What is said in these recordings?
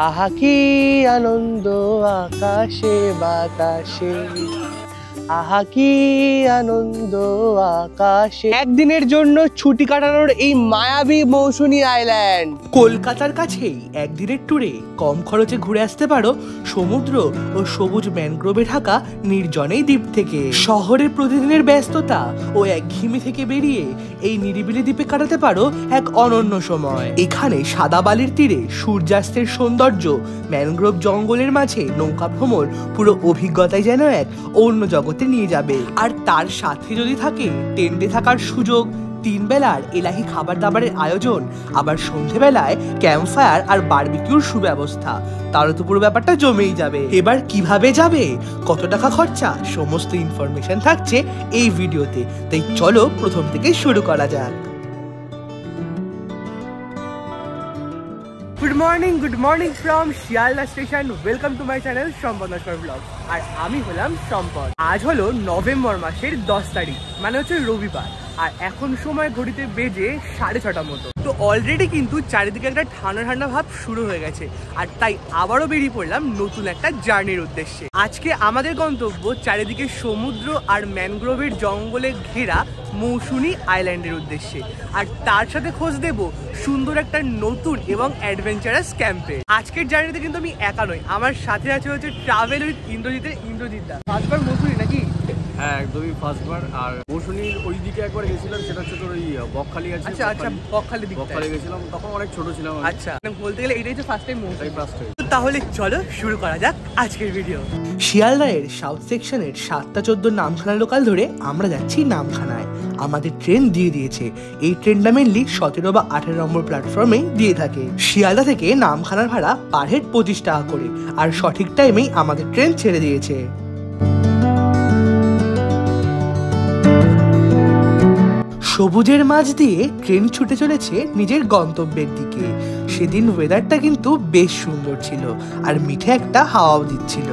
আহা কি আনন্দ আকাশে বাতাসে, আহা কি আনন্দ আকাশে। একদিনের জন্য ছুটি কাটানোর এই মায়াবী মৌসুমী আইল্যান্ড কলকাতার কাছেই একদিনের ট্যুরে কম খরচে ঘুরে আসতে পারো সমুদ্র ও সবুজ ম্যানগ্রোভে ঢাকা নির্জন এই দ্বীপ থেকে। শহরের প্রতিদিনের ব্যস্ততা ও একঘেয়েমি থেকে বেরিয়ে এই নিরিবিলি দ্বীপে কাটাতে পারো এক অনন্য সময়। এখানে সাদা বালির তীরে সূর্যাস্তের সৌন্দর্য, ম্যানগ্রোভ জঙ্গলের মাঝে নৌকা ভ্রমণ পুরো অভিজ্ঞতায় যেন এক অন্য জগৎ নিয়ে যাবে। আর তার সাথে যদি থাকে টেন্টে থাকার সুযোগ, 3 বেলার এলাহি খাবার দাবারের আয়োজন, আবার সন্ধেবেলায় ক্যাম্প ফায়ার আর বারবিকিউর সুব্যবস্থা, তারও তো পুরো ব্যাপারটা জমেই যাবে। এবার কিভাবে যাবে, কত টাকা খরচা, সমস্ত ইনফরমেশন থাকছে এই ভিডিওতে। তাই চলো প্রথম থেকে শুরু করা যাক। Good morning from Sealdah station. Welcome to my channel সম্পদ নস্কর ব্লগ। আর আমি হলাম সম্পদ। আজ হলো নভেম্বর মাসের 10 তারিখ, মানে হচ্ছে রবিবার। আর এখন সময় ঘড়িতে বেজে 6:30 মতো। তো অলরেডি কিন্তু চারিদিকে একটা ঠান্ডা ঠান্ডা ভাব শুরু হয়ে গেছে। আর তাই আবারও বেরিয়ে পড়লাম নতুন একটা জার্নির উদ্দেশ্যে। আজকে আমাদের গন্তব্য চারিদিকে সমুদ্র আর ম্যানগ্রোভের জঙ্গলে ঘেরা মৌসুমী আইল্যান্ডের উদ্দেশ্যে। আর তার সাথে খোঁজ দেব সুন্দর একটা নতুন এবং অ্যাডভেঞ্চারাস ক্যাম্পে। আজকের জার্নিতে কিন্তু আমি একা নই, আমার সাথে আছে হচ্ছে ট্রাভেল উইথ ইন্দ্রজিৎ দা। ফার্স্টবার মৌসুমী নাকি? হ্যাঁ, একদমই ফার্স্টবার। আর মৌসুমীর ওই দিকে একবার গেছিলাম, সেটা হচ্ছে তোর ওই বকখালি আছে। আচ্ছা, বকখালি গেছিলাম, তখন অনেক ছোট ছিলাম। আচ্ছা, বলতে গেলে এটাই তো ফার্স্ট টাইম মৌসুমী। ফার্স্ট। তাহলে চলো শুরু করা যাক আজকের ভিডিও। শিয়ালদাহের সাউথ সেকশনের 7টা-14 নামখানা লোকাল ধরে আমরা যাচ্ছি নামখানায়। আমাদের ট্রেন দিয়ে দিয়েছে। এই ট্রেনটা মেনলি 17 বা 18 নম্বর প্ল্যাটফর্মে দিয়ে থাকে। শিয়ালদা থেকে নামখানার ভাড়া পার হেড 25 টাকা করে। আর সঠিক টাইমেই আমাদের ট্রেন ছেড়ে দিয়েছে। সবুজের মাঝ দিয়ে ট্রেন ছুটে চলেছে নিজের গন্তব্যের দিকে। সেদিন ওয়েদারটা কিন্তু বেশ সুন্দর ছিল, আর মিঠে একটা হাওয়াও দিচ্ছিল।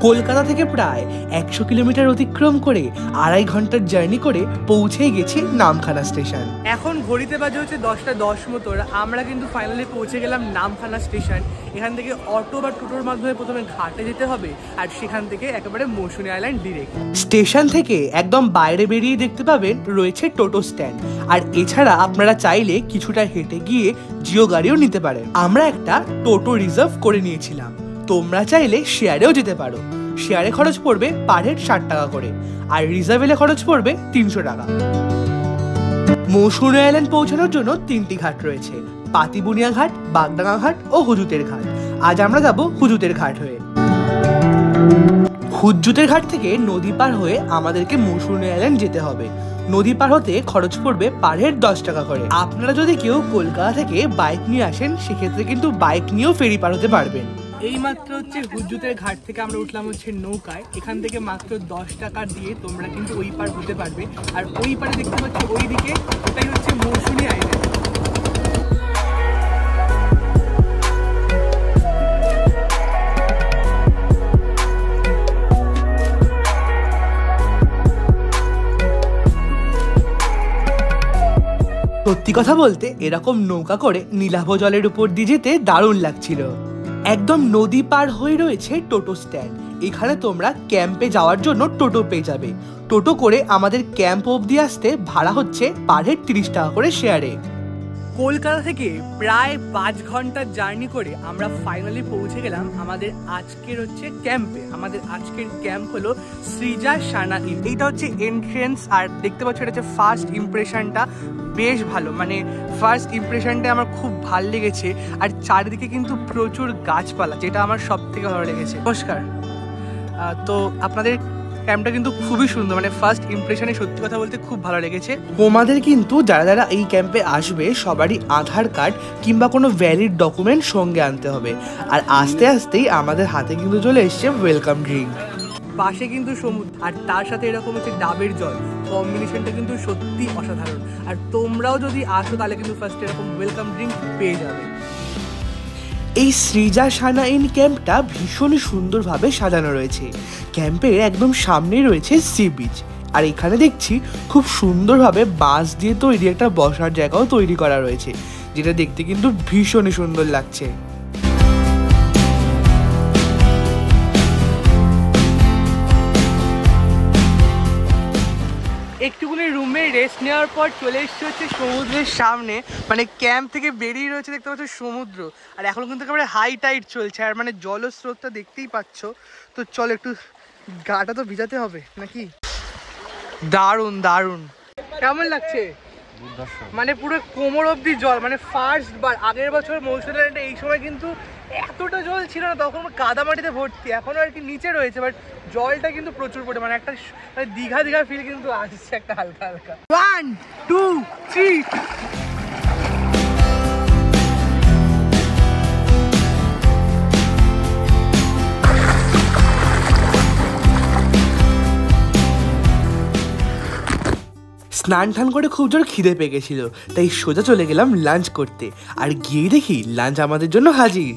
কলকাতা থেকে প্রায় 100 কিলোমিটার অতিক্রম করে 2.5 ঘন্টার জার্নি করে পৌঁছেই গেছি নামখানা স্টেশন। এখন ঘড়িতে বাজে হচ্ছে 10:10 মতো। আমরা কিন্তু ফাইনালি পৌঁছে গেলাম নামখানা স্টেশন। এখান থেকে অটো বা টোটোর মাধ্যমে প্রথমে ঘাটে যেতে হবে, আর সেখান থেকে একেবারে মৌসুমী আইল্যান্ড ডিরেক্ট। স্টেশন থেকে একদম বাইরে বেরিয়ে দেখতে পাবেন রয়েছে টোটো স্ট্যান্ড। আর এছাড়া আপনারা চাইলে কিছুটা হেঁটে গিয়ে জিও গাড়িও নিতে পারেন। আমরা একটা টোটো রিজার্ভ করে নিয়েছিলাম। তোমরা চাইলে শেয়ারেও যেতে পারো। শেয়ারে খরচ পড়বে পার হেড 60 টাকা করে, আর রিজার্ভেলে খরচ পড়বে 300 টাকা। মৌসুমী আইল্যান্ড পৌঁছানোর জন্য 3টি ঘাট রয়েছে: পাতিবুনিয়া ঘাট, বাগডাঙ্গা ঘাট ও হুজুতের ঘাট। আজ আমরা যাব হুজুতের ঘাট হয়ে। হুজুতের ঘাট থেকে নদী পার হয়ে আমাদেরকে মৌসুমী আইল্যান্ড যেতে হবে। নদী পার হতে খরচ পড়বে পার হেড 10 টাকা করে। আপনারা যদি কেউ কলকাতা থেকে বাইক নিয়ে আসেন, সেক্ষেত্রে কিন্তু বাইক নিয়েও ফেরি পার হতে পারবেন। এই মাত্র হচ্ছে হুজুতের ঘাট থেকে আমরা উঠলাম হচ্ছে নৌকায়। এখান থেকে মাত্র 10 টাকা দিয়ে তোমরা কিন্তু ওই পার হতে পারবে। আর ওই পারে দেখতে পাচ্ছ ওই দিকে, ওটাই হচ্ছে মৌসুমী আইল্যান্ড। সত্যি কথা বলতে এরকম নৌকা করে নীলাভ জলের উপর দিয়ে যেতে দারুণ লাগছিল। একদম নদী পার হয়ে রয়েছে টোটো স্ট্যান্ড। এখানে তোমরা ক্যাম্পে যাওয়ার জন্য টোটো পেয়ে যাবে। টোটো করে আমাদের ক্যাম্প অবধি আসতে ভাড়া হচ্ছে পার হেড 30 টাকা করে শেয়ারে। কলকাতা থেকে প্রায় 5 ঘন্টার জার্নি করে আমরা ফাইনালি পৌঁছে গেলাম আমাদের আজকের হচ্ছে ক্যাম্পে। আমাদের আজকের ক্যাম্প হলো শ্রীজা সানা ইন। এইটা হচ্ছে এন্ট্রেন্স। আর দেখতে পাচ্ছ এটা হচ্ছে ফার্স্ট ইমপ্রেশনটা বেশ ভালো, মানে ফার্স্ট ইমপ্রেশনটা আমার খুব ভালো লেগেছে। আর চারিদিকে কিন্তু প্রচুর গাছপালা, যেটা আমার সব থেকে ভালো লেগেছে। নমস্কার। তো আপনাদের ক্যাম্পটা কিন্তু খুবই সুন্দর, মানে ফার্স্ট ইমপ্রেশনে সত্যি কথা বলতে খুব ভালো লেগেছে। তোমাদের কিন্তু যারা যারা এই ক্যাম্পে আসবে সবারই আধার কার্ড কিংবা কোনো ভ্যালিড ডকুমেন্ট সঙ্গে আনতে হবে। আর আস্তে আস্তেই আমাদের হাতে কিন্তু চলে এসছে ওয়েলকাম ড্রিঙ্ক। পাশে কিন্তু সমুদ্র, আর তার সাথে এরকম হচ্ছে ডাবের জল। কম্বিনেশনটা কিন্তু সত্যি অসাধারণ। আর তোমরাও যদি আসো তাহলে কিন্তু ফার্স্ট এরকম ওয়েলকাম ড্রিঙ্ক পেয়ে যাবে। এই শ্রীজা সানা ইন ক্যাম্পটা ভীষণই সুন্দরভাবে সাজানো রয়েছে। ক্যাম্পের একদম সামনেই রয়েছে সি বিচ। আর এখানে দেখছি খুব সুন্দরভাবে বাঁশ দিয়ে তৈরি একটা বসার জায়গাও তৈরি করা রয়েছে, যেটা দেখতে কিন্তু ভীষণই সুন্দর লাগছে। একটুখানি রুমে রেস্ট নেওয়ার পর চলে এসেছি হচ্ছে সমুদ্রের সামনে, মানে ক্যাম্প থেকে বেরিয়ে রয়েছে দেখতে পাচ্ছ সমুদ্র। আর এখন কিন্তু একেবারে হাই টাইড চলছে, আর মানে জলস্রোতটা দেখতেই পাচ্ছ। তো চলো একটু গাটা তো ভিজাতে হবে নাকি। দারুণ দারুণ, কেমন লাগছে? মানে পুরো কোমর অব্দি জল, মানে ফার্স্ট বার। আগের বছর মৌসুমী এই সময় কিন্তু এতটা জল ছিল না, তখন কাদা মাটিতে ভর্তি, এখনো আর কি নিচে রয়েছে, বাট জলটা কিন্তু প্রচুর পরিমাণে, একটা মানে দীঘা দীঘা ফিল কিন্তু আসছে একটা হালকা হালকা। 1 2 3। স্নান টান করে খুব জোর খিদে পেয়ে গেছিল, তাই সোজা চলে গেলাম লাঞ্চ করতে। আর গিয়ে দেখি লাঞ্চ আমাদের জন্য হাজির।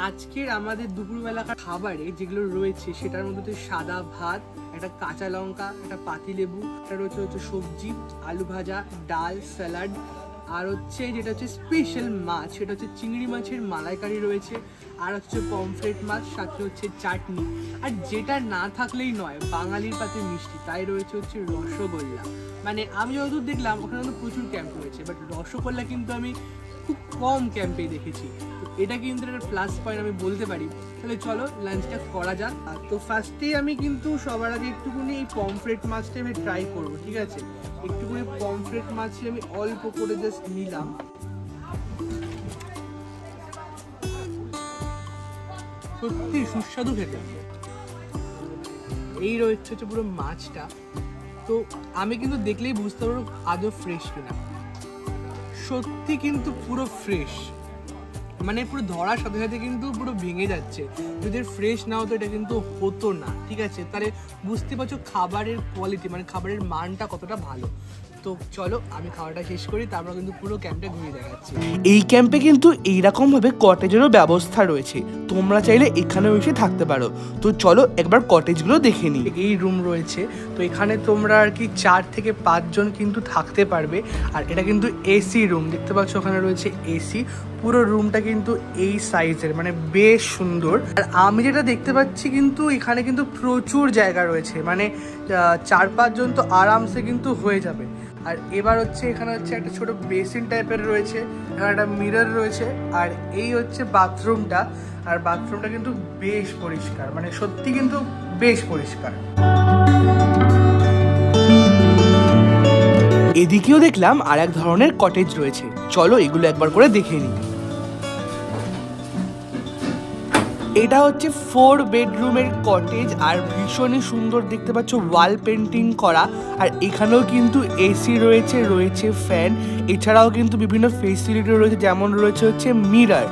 আজকের আমাদের দুপুরবেলাকার খাবারে যেগুলো রয়েছে সেটার মধ্যে সাদা ভাত, একটা কাঁচা লঙ্কা, একটা পাতিলেবু, একটা রয়েছে সবজি, আলু ভাজা, ডাল, স্যালাড, আর হচ্ছে যেটা হচ্ছে স্পেশাল মাছ, সেটা হচ্ছে চিংড়ি মাছের মালাইকারি রয়েছে, আর হচ্ছে পমফ্রেট মাছ, সাথে হচ্ছে চাটনি। আর যেটা না থাকলেই নয়, বাঙালির পাতে মিষ্টি, তাই রয়েছে হচ্ছে রসগোল্লা। মানে আমি যতদূর দেখলাম ওখানে কিন্তু প্রচুর ক্যাম্প রয়েছে, বাট রসগোল্লা কিন্তু আমি খুব কম ক্যাম্পেই দেখেছি। তো এটা কিন্তু একটা প্লাস পয়েন্ট আমি বলতে পারি। তাহলে চলো লাঞ্চটা করা যাক। তো ফার্স্টেই আমি কিন্তু সবার আগে একটুখানি এই পমফ্রেট মাছটা আমি ট্রাই করবো, ঠিক আছে? একটুখানি পমফ্রেট মাছ আমি অল্প করে জাস্ট নিলাম। সত্যি সুস্বাদু খেতে। এই রয়েছে হচ্ছে পুরো মাছটা, তো আমি কিন্তু দেখলেই বুঝতে পারবো আদৌ ফ্রেশ কিনা। সত্যি কিন্তু পুরো ফ্রেশ, মানে পুরো ধরার সাথে সাথে কিন্তু পুরো ভেঙে যাচ্ছে। যদি ফ্রেশ না হতো এটা কিন্তু হতো না, ঠিক আছে? তাহলে বুঝতে পারছো খাবারের কোয়ালিটি, মানে খাবারের মানটা কতটা ভালো। তো চলো আমি খাওয়াটা শেষ করি, তারপর কিন্তু পুরো ক্যাম্পটা ঘুরে দেখাচ্ছি। এই ক্যাম্পে কিন্তু এইরকম ভাবে কটেজেরও ব্যবস্থা রয়েছে, তোমরা চাইলে এখানেও এসে থাকতে পারো। তো চলো একবার কটেজগুলো দেখে নিই। এই রুম রয়েছে, তো এখানে তোমরা আর কি 4 থেকে 5 জন কিন্তু থাকতে পারবে। আর এটা কিন্তু এসি রুম, দেখতে পাচ্ছ ওখানে রয়েছে এসি। পুরো রুমটা কিন্তু এই সাইজের, মানে বেশ সুন্দর। আর আমি যেটা দেখতে পাচ্ছি কিন্তু এখানে কিন্তু প্রচুর জায়গা রয়েছে, মানে 4-5 জন তো আরামসে কিন্তু হয়ে যাবে। আর এবার হচ্ছে এখানে হচ্ছে একটা ছোট বেসিন টাইপের রয়েছে, এখানে একটা মিরর রয়েছে, আর এই হচ্ছে বাথরুমটা। আর বাথরুমটা কিন্তু বেশ পরিষ্কার, মানে সত্যি কিন্তু বেশ পরিষ্কার। এদিকেও দেখলাম আর এক ধরনের কটেজ রয়েছে, চলো এগুলো একবার করে দেখে নিই। এটা হচ্ছে 4 বেডরুমের কটেজ, আর ভীষণই সুন্দর, দেখতে পাচ্ছ ওয়াল পেন্টিং করা। আর এখানেও কিন্তু এসি রয়েছে, রয়েছে ফ্যান, এছাড়াও কিন্তু বিভিন্ন ফেসিলিটি রয়েছে, যেমন রয়েছে হচ্ছে মিরর।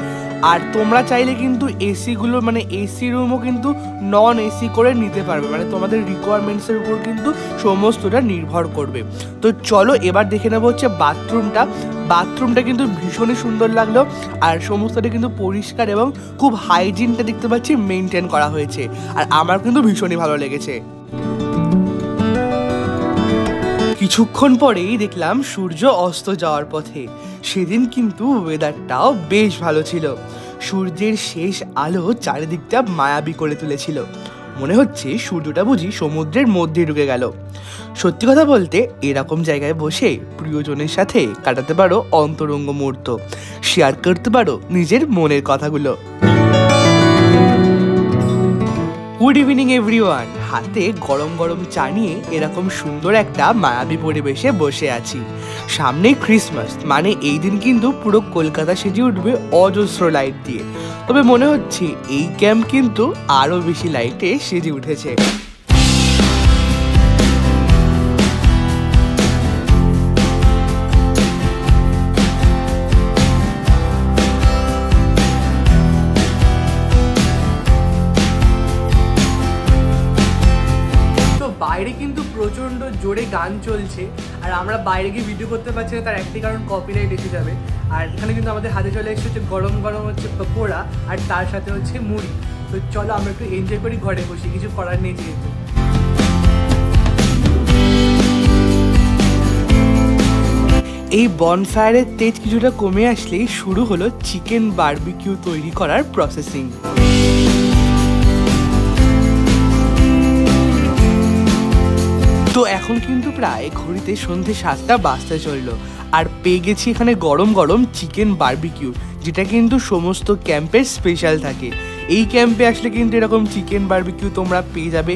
আর তোমরা চাইলে কিন্তু এসিগুলো, মানে এসি রুমও কিন্তু নন এসি করে নিতে পারবে, মানে তোমাদের রিকোয়ারমেন্টসের উপর কিন্তু সমস্তটা নির্ভর করবে। তো চলো এবার দেখে নেবো হচ্ছে বাথরুমটা। বাথরুমটা কিন্তু ভীষণই সুন্দর লাগলো, আর সমস্তটা কিন্তু পরিষ্কার এবং খুব হাইজিনটা দেখতে পাচ্ছি মেনটেন করা হয়েছে, আর আমার কিন্তু ভীষণই ভালো লেগেছে। কিছুক্ষণ পরেই দেখলাম সূর্য অস্ত যাওয়ার পথে। সেদিন কিন্তু ওয়েদারটাও বেশ ভালো ছিল, সূর্যের শেষ আলো চারিদিকটা মায়াবী করে তুলেছিল। মনে হচ্ছে সূর্যটা বুঝি সমুদ্রের মধ্যে ঢুকে গেল। সত্যি কথা বলতে এরকম জায়গায় বসে প্রিয়জনের সাথে কাটাতে পারো অন্তরঙ্গ মুহূর্ত, শেয়ার করতে পারো নিজের মনের কথাগুলো। গুড ইভিনিং এভরিওয়ান, হাতে গরম গরম চা নিয়ে এরকম সুন্দর একটা মায়াবী পরিবেশে বসে আছি। সামনেই ক্রিসমাস, মানে এই দিন কিন্তু পুরো কলকাতা সেজে উঠবে অজস্র লাইট দিয়ে। তবে মনে হচ্ছে এই ক্যাম্প কিন্তু আরো বেশি লাইটে সেজে উঠেছে। বাইরে কিন্তু প্রচন্ড জোরে গান চলছে, আর আমরা বাইরে গিয়ে ভিডিও করতে পারছি না, তার একটি কারণ কপিরাইট এসে যাবে। আর এখানে কিন্তু আমাদের হাতে চলে এসেছে গরম গরম হচ্ছে পকোড়া, আর তার সাথে হচ্ছে মুড়ি। তো চলো আমরা একটু এনজয় করি, ঘরে বসে, কিছু করার নেই যেহেতু। এই বনফায়ারের তেজ কিছুটা কমে আসলেই শুরু হলো চিকেন বারবিকিউ তৈরি করার প্রসেসিং। তো এখন কিন্তু প্রায় ঘড়িতে সন্ধ্যে 7টা বাজতে চললো, আর পেয়ে গেছি এখানে গরম গরম চিকেন বারবিকিউ, যেটা কিন্তু সমস্ত ক্যাম্পের স্পেশাল থাকে। এই ক্যাম্পে আসলে কিন্তু এরকম চিকেন বারবিকিউ তোমরা পেয়ে যাবে।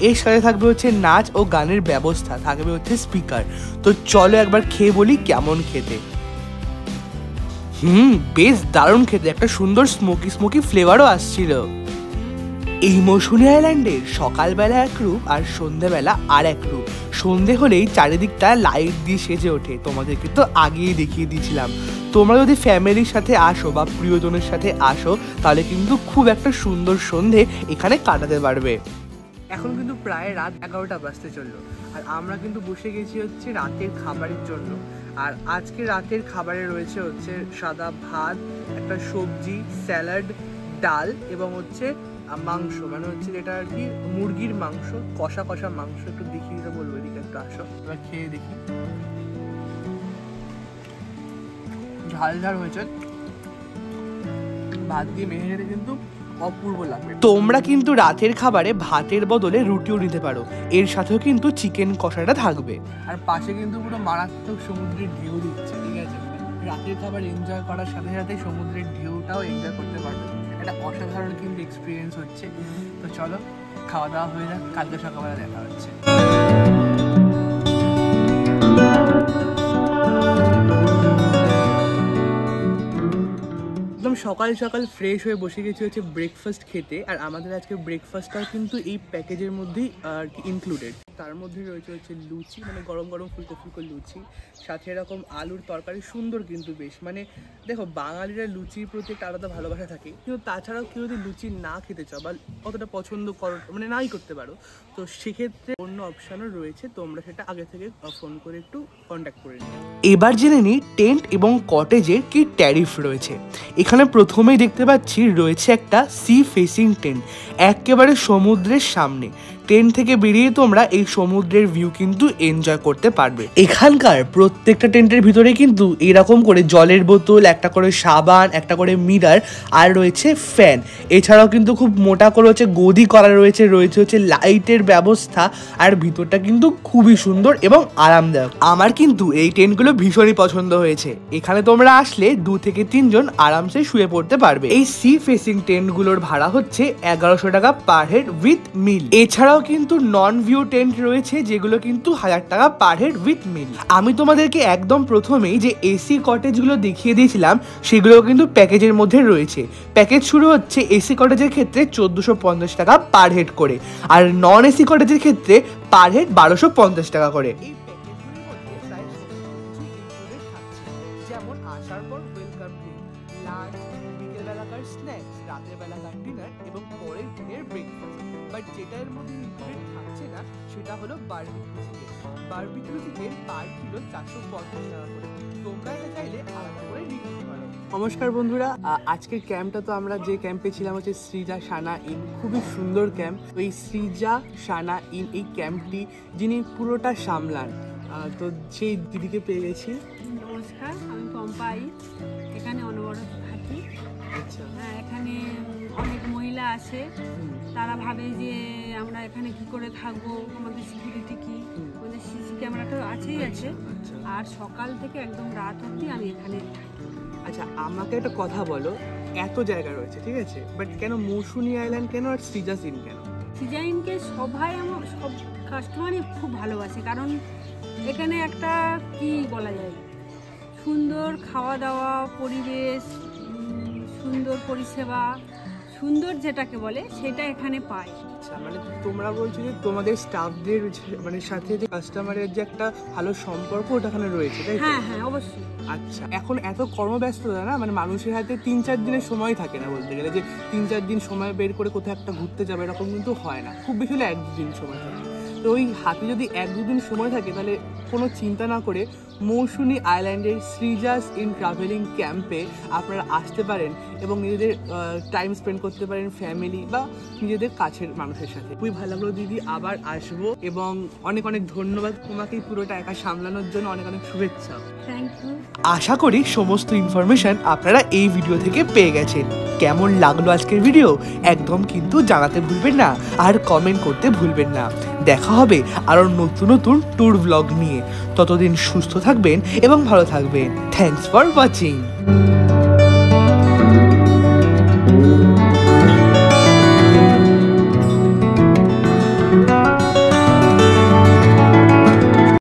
এর সাথে থাকবে হচ্ছে নাচ ও গানের ব্যবস্থা, থাকবে হচ্ছে স্পিকার। তো চলো একবার খেয়ে বলি কেমন খেতে। বেশ দারুণ খেতে, একটা সুন্দর স্মোকি স্মোকি ফ্লেভারও আসছিল। এই মৌসুমী আইল্যান্ডের সকালবেলা এক রূপ আর সন্ধ্যেবেলা আর এক রূপ। সন্ধে হলেই চারিদিকটা লাইট দিয়ে সেজে ওঠে, তোমাদেরকে তো আগেই দেখিয়ে দিয়েছিলাম। তোমরা যদি ফ্যামিলির সাথে আসো বা প্রিয়জনের সাথে আসো তাহলে কিন্তু খুব একটা সুন্দর সন্ধে এখানে কাটাতে পারবে। এখন কিন্তু প্রায় রাত 11টা বাজতে চললো, আর আমরা কিন্তু বসে গেছি হচ্ছে রাতের খাবারের জন্য। আর আজকে রাতের খাবারে রয়েছে হচ্ছে সাদা ভাত, একটা সবজি, স্যালাড, ডাল এবং হচ্ছে মাংস, মানে হচ্ছে যেটা আর কি মুরগির মাংস, কষা কষা মাংস। একটু দেখিয়ে দিতে বলবো, এদিকে একটু আসো, এবার খেয়ে দেখি। ঝাল ঝাল হয়েছে, ভাত দিয়ে মেখে খেতে কিন্তু অপূর্ব লাগবে। তোমরা কিন্তু রাতের খাবারে ভাতের বদলে রুটিও নিতে পারো, এর সাথেও কিন্তু চিকেন কষাটা থাকবে। আর পাশে কিন্তু পুরো মারাত্মক সমুদ্রের ঢেউ দিচ্ছে, ঠিক আছে? রাতের খাবার এনজয় করার সাথে সাথে সমুদ্রের ঢেউটাও এনজয় করতে পারবে। এটা অসাধারণ কিন্তু এক্সপিরিয়েন্স হচ্ছে। তো চলো খাওয়া দাওয়া হয়ে যাক, কালকে সকালবেলা দেখা হচ্ছে। একদম সকাল সকাল ফ্রেশ হয়ে বসে গেছি হচ্ছে ব্রেকফাস্ট খেতে। আর আমাদের আজকে ব্রেকফাস্টটাও কিন্তু এই প্যাকেজের মধ্যেই আর কি ইনক্লুডেড। তার মধ্যে রয়েছে হচ্ছে লুচি, মানে গরম গরম ফুলকো ফুলকো লুচি, সাথে এরকম আলুর তরকারি, সুন্দর কিন্তু বেশ। মানে দেখো, বাঙালিরা লুচির প্রতি একটা আলাদা ভালোবাসা থাকে, কিন্তু তাছাড়াও কেউ যদি লুচি না খেতে চাও বা অতটা পছন্দ করো, মানে নাই করতে পারো, তো সেক্ষেত্রে অন্য অপশানও রয়েছে, তোমরা সেটা আগে থেকে ফোন করে একটু কন্ট্যাক্ট করে নিও। এবার জেনে নিই টেন্ট এবং কটেজের কি ট্যারিফ রয়েছে। এখানে প্রথমেই দেখতে পাচ্ছি রয়েছে একটা সি ফেসিং টেন্ট, একেবারে সমুদ্রের সামনে। টেন্ট থেকে বেরিয়ে তোমরা এই সমুদ্রের ভিউ কিন্তু এনজয় করতে পারবে। এখানকার প্রত্যেকটা টেন্টের ভিতরে কিন্তু এরকম করে জলের বোতল, একটা করে সাবান, একটা করে মিরার, আর রয়েছে ফ্যান। এছাড়াও কিন্তু খুব মোটা করে হচ্ছে গদি করা রয়েছে, রয়েছে হচ্ছে লাইটের ব্যবস্থা, আর ভিতরটা কিন্তু খুবই সুন্দর এবং আরামদায়ক। আমার কিন্তু এই টেন্টগুলো ভীষণই পছন্দ হয়েছে। এখানে তোমরা আসলে 2 থেকে 3 জন আরামসে শুয়ে পড়তে পারবে। এই সি ফেসিং টেন্টগুলোর ভাড়া হচ্ছে 1100 টাকা পার হেড উইথ মিল। এছাড়াও কিন্তু নন ভিউ টেন্ট রয়েছে, যেগুলো কিন্তু 1000 টাকা পার হেড উইথ মিল। আমি তোমাদেরকে একদম প্রথমেই যে এসি কটেজগুলো দেখিয়ে দিয়েছিলাম সেগুলো কিন্তু প্যাকেজের মধ্যে রয়েছে। প্যাকেজ শুরু হচ্ছে এসি কটেজের ক্ষেত্রে 1450 টাকা পার হেড করে, আর নন এসি কটেজের ক্ষেত্রে পার হেড 1250 টাকা করে। যেমন আসার পর ওয়েলকাম ড্রিঙ্ক, লাঞ্চ, বিকেলবেলাকার স্ন্যাক্স, রাতের বেলাকার ডিনার এবং পরের দিনের ব্রেকফাস্ট। বাট যেটা এর মধ্যে ইনক্লুডেড থাকছে না সেটা হলো barbecue chicken. Barbecue chicken per kilo 450 টাকা করে। তোমরা এটা চাইলে আলাদা করে নিতে পারো। নমস্কার বন্ধুরা, আজকের ক্যাম্পটা তো আমরা যে ক্যাম্পে ছিলাম হচ্ছে শ্রীজা সানা ইন, খুবই সুন্দর ক্যাম্প। এই শ্রীজা সানা ইন এই ক্যাম্পটি যিনি পুরোটা সামলান, তো সেই দিদিকে পেয়ে গেছি। নমস্কার, আমি পম্পাই, এখানে অনবরত থাকি। আচ্ছা, হ্যাঁ, এখানে অনেক মহিলা আসে, তারা ভাবে যে আমরা এখানে কি করে থাকবো, আমাদের সিকিউরিটি কি, আমাদের সিসি ক্যামেরা তো আছেই আছে। আর সকাল থেকে একদম রাত অবধি আমি এখানে থাকি। আচ্ছা, আমাকে একটা কথা বলো, এত জায়গা রয়েছে ঠিক আছে, বাট কেন মৌসুমী আইল্যান্ড কেন আর শ্রীজা ইন কেন? শ্রীজা ইনকে সবাই আমার সব কাস্টমারই খুব ভালোবাসে, কারণ এখানে একটা কি বলা যায়, সুন্দর খাওয়া দাওয়া, পরিবেশ, সুন্দর পরিষেবা, সুন্দর যেটাকে বলে সেটা এখানে পায়। আচ্ছা, মানে তোমরা বলছো যে তোমাদের স্টাফদের মানে সাথে যে কাস্টমারের যে একটা ভালো সম্পর্ক ওটা এখানে রয়েছে, তাই তো? হ্যাঁ হ্যাঁ, অবশ্যই। আচ্ছা, এখন এত কর্মব্যস্ততা না, মানে মানুষের হাতে 3-4 দিনের সময় থাকে না, বলতে গেলে যে 3-4 দিন সময় বের করে কোথাও একটা ঘুরতে যাবে এরকম কিন্তু হয় না, খুব বেশি হলে 1-2 দিন সময় থাকে। তো ওই হাতে যদি 1-2 দিন সময় থাকে তাহলে কোনো চিন্তা না করে মৌসুমী আইল্যান্ডের শ্রীজাস ইন ট্রাভেলিং ক্যাম্পে আপনারা আসতে পারেন এবং নিজেদের টাইম স্পেন্ড করতে পারেন ফ্যামিলি বা নিজেদের কাছের মানুষের সাথে। খুবই ভালো লাগলো দিদি, আবার আসবো এবং অনেক অনেক ধন্যবাদ তোমাকে পুরোটা একা সামলানোর জন্য, অনেক অনেক শুভেচ্ছা। Thank you. আশা করি সমস্ত ইনফরমেশন আপনারা এই ভিডিও থেকে পেয়ে গেছেন। কেমন লাগলো আজকের ভিডিও একদম কিন্তু জানাতে ভুলবেন না, আর কমেন্ট করতে ভুলবেন না। দেখা দেখা হবে আরও নতুন নতুন ট্যুর ব্লগ নিয়ে। ততদিন সুস্থ থাকবেন এবং ভালো থাকবেন। Thanks for watching.